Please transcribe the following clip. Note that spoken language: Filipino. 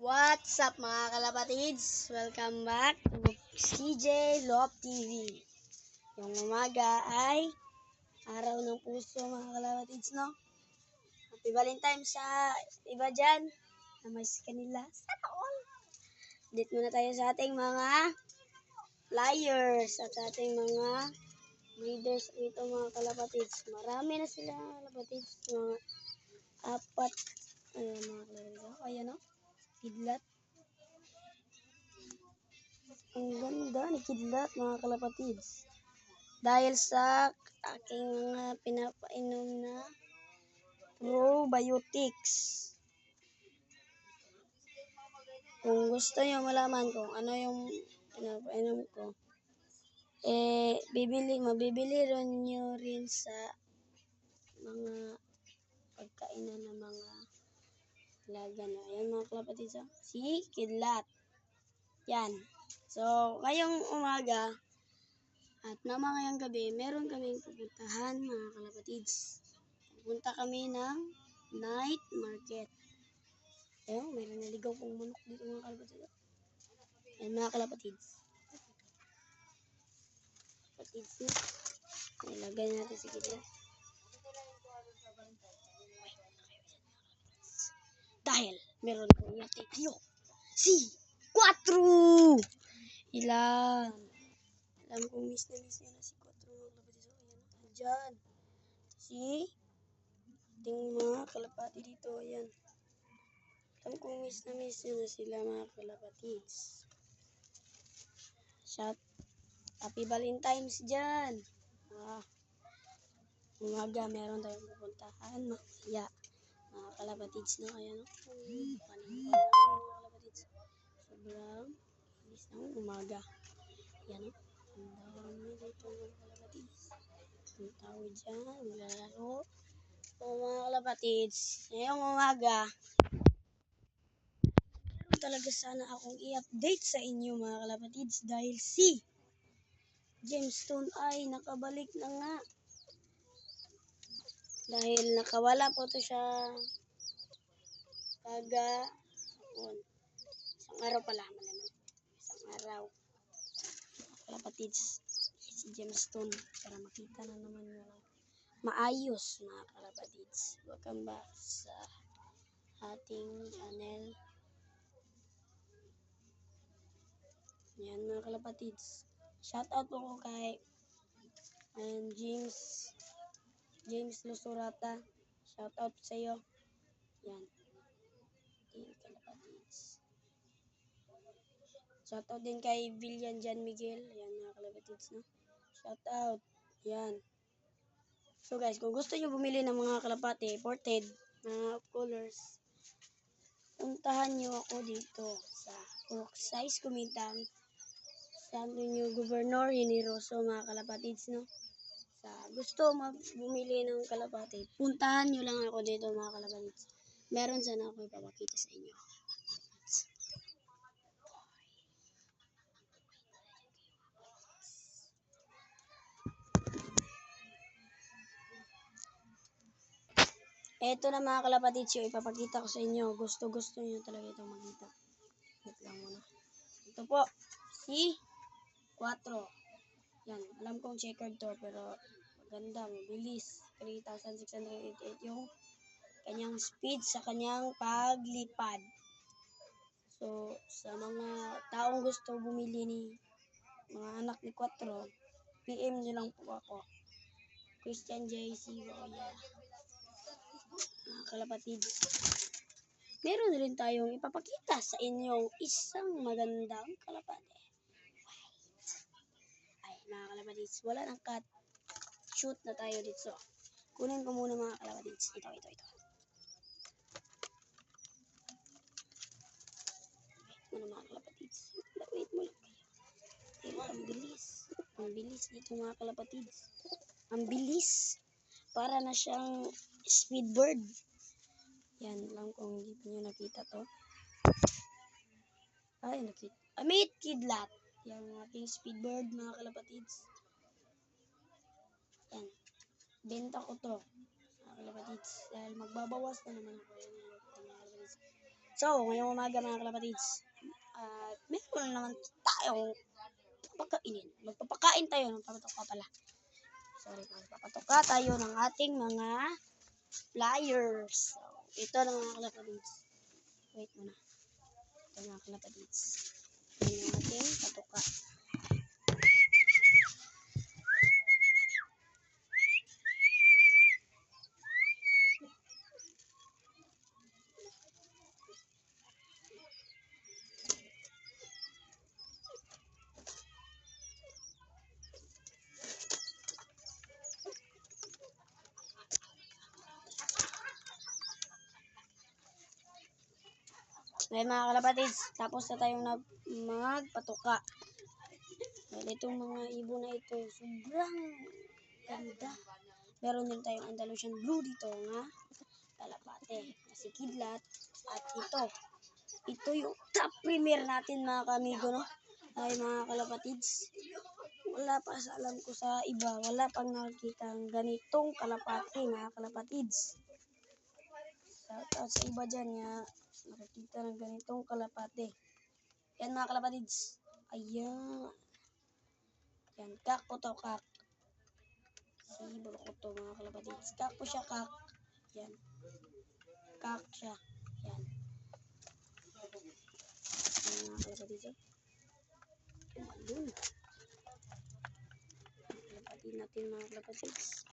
What's up mga kalapatids? Welcome back to CJ Love TV. Yung umaga ay araw ng puso mga kalapatids, no? Happy Valentine's sa iba dyan na may kanila. Sana all! Dito muna tayo sa ating mga flyers at ating mga readers dito mga kalapatids. Marami na sila mga kalapatids. Mga apat. Ayan mga kalapatids. Ayan no? Kidlat. Ang ganda ni Kidlat mga kalapatids. Dahil sa aking mga pinapainom na probiotics. Kung gusto nyo malaman kung ano yung pinapainom ko, mabibili rin nyo rin sa mga pagkainan ng mga laga na. Ayan mga kalapatids. Si Kidlat. Yan. So, ngayong umaga at ngayong gabi, meron kaming pupuntahan mga kalapatids. Pupunta kami ng night market. Ayun, meron naligaw pong manok dito mga kalapatids. Ayan mga kalapatids. Kalapatids na. Nilagay natin si Kidlat. Dahil meron kong yate tayo. Si 4! Ilan? Alam kong miss na si 4 mga kalapatids. Ayan, dyan. Si ating mga kalapati dito. Ayan. Alam kong miss na sila mga kalapatids. Shout. Happy Valentine's dyan. Umaga meron tayong pupuntahan. Mamaya. Mga kalapatids na. Ayan. Paningin mga kalapatids. Sobrang inis ng umaga. Ayan. Ang dami dito mga kalapatids. Ang tao dyan. Maglalaro. So mga kalapatids. Ngayong umaga. Talaga sana akong i-update sa inyo mga kalapatids dahil si Gemstone ay nakabalik na nga. Dahil nakawala po to siya isang araw pala. Isang araw. Kalapatids, si Gemstone para makita na naman nyo maayos mga kalapatids. Welcome back sa ating channel. Yan mga kalapatids. Shoutout po ko kay James Lusurata. Shoutout sa iyo. Yan. Kalapatids. Shoutout din kay Villan Jan Miguel. Yan mga kalapatids. No? Shoutout. Yan. So guys, kung gusto nyo bumili ng mga kalapati, imported, mga colors, puntahan nyo ako dito sa Purok Size Kumintang. Santo nyo Governor Generoso mga kalapatids, no? Sa gusto bumili ng kalapati, puntahan nyo lang ako dito mga kalapatids. Meron sana ako ipapakita sa inyo. Eto na mga kalapatids yung ipapakita ko sa inyo. Gusto nyo talaga itong makita. Wait lang muna. Ito po, si 4. Yan, alam kong checkered to pero maganda, mabilis. 3,688 yung kanyang speed sa kanyang paglipad. So, sa mga taong gusto bumili ni mga anak ni 4, PM nyo lang po ako. Christian JC Boya. Mga kalapatids. Meron rin tayong ipapakita sa inyong isang magandang kalapati. Ay, mga kalapatids, wala nang cut. Shoot na tayo dito. Kunin ko muna mga kalapatids. Ito. Wait mo mga kalapatids. Wait mo lang kayo. Ang bilis. Ang bilis dito mga kalapatids. Ang bilis. Para na siyang speedbird. Yan lang kung hindi nyo nakita to. Ay, nakita. Amit Kidlat. Yan ang aking speedbird mga kalapatids. Yan. Benta ko to mga kalapatids. Dahil magbabawas na naman ako. Yan mga kalapatids. So, ngayong umaga mga kalapatids, at meron naman tayong papakainin. Magpapakain tayo ng papatuka pala. Sorry, magpapatuka tayo ng ating mga flyers. So, ito na mga kalapatids. Wait muna. Ito mga kalapatids. Yan yung ating patuka. Ngayon mga kalapatids, tapos na tayong magpatuka. Dahil itong mga ibon na ito, sobrang ganda. Meron din tayong Andalusian Blue dito nga kalapate na si Kidlat. At ito yung top premier natin mga kamigo, no? Ay mga kalapatids, wala pa sa alam ko sa iba, wala pang nakikita ng ganitong kalapate mga kalapatids. Shoutout sa iba dyan nga nakikita ng ganitong kalapate. Yan mga kalapatids. Ayan. Yan, kak po to, kak. Sibol ko to mga kalapatids. Kak po siya, kak. Yan. Kak siya. Yan. Yan mga kalapatids. Tumalun. Kalapatid natin mga kalapatids.